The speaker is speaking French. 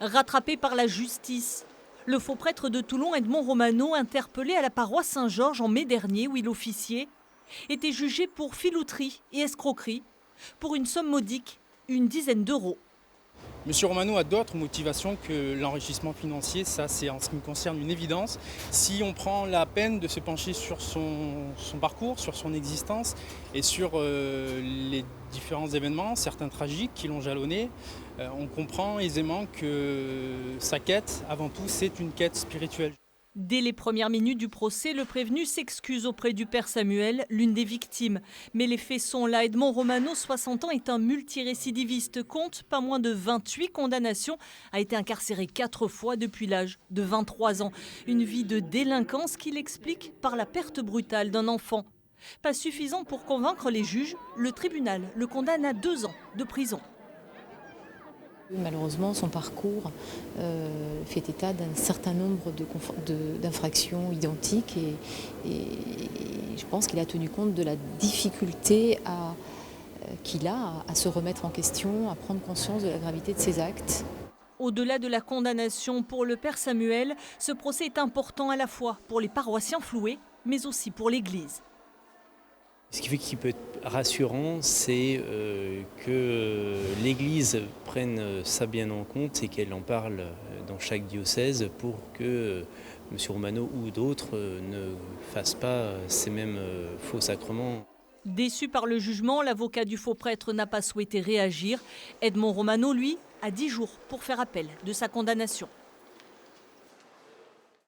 Rattrapé par la justice, le faux prêtre de Toulon, Edmond Romano, interpellé à la paroisse Saint-Georges en mai dernier où il officiait, était jugé pour filouterie et escroquerie pour une somme modique, une dizaine d'euros. Monsieur Romano a d'autres motivations que l'enrichissement financier, ça c'est en ce qui me concerne une évidence. Si on prend la peine de se pencher sur son parcours, sur son existence et sur les différents événements, certains tragiques qui l'ont jalonné, on comprend aisément que sa quête, avant tout, c'est une quête spirituelle. Dès les premières minutes du procès, le prévenu s'excuse auprès du père Samuel, l'une des victimes. Mais les faits sont là. Edmond Romano, 60 ans, est un multirécidiviste, compte pas moins de 28 condamnations, a été incarcéré 4 fois depuis l'âge de 23 ans. Une vie de délinquance qu'il explique par la perte brutale d'un enfant. Pas suffisant pour convaincre les juges, le tribunal le condamne à 2 ans de prison. Malheureusement, son parcours fait état d'un certain nombre d'infractions identiques et je pense qu'il a tenu compte de la difficulté qu'il a à se remettre en question, à prendre conscience de la gravité de ses actes. Au-delà de la condamnation pour le père Samuel, ce procès est important à la fois pour les paroissiens floués, mais aussi pour l'Église. Ce qui fait qu'il peut être rassurant, c'est que l'Église prenne ça bien en compte et qu'elle en parle dans chaque diocèse pour que M. Romano ou d'autres ne fassent pas ces mêmes faux sacrements. Déçu par le jugement, l'avocat du faux prêtre n'a pas souhaité réagir. Edmond Romano, lui, a 10 jours pour faire appel de sa condamnation.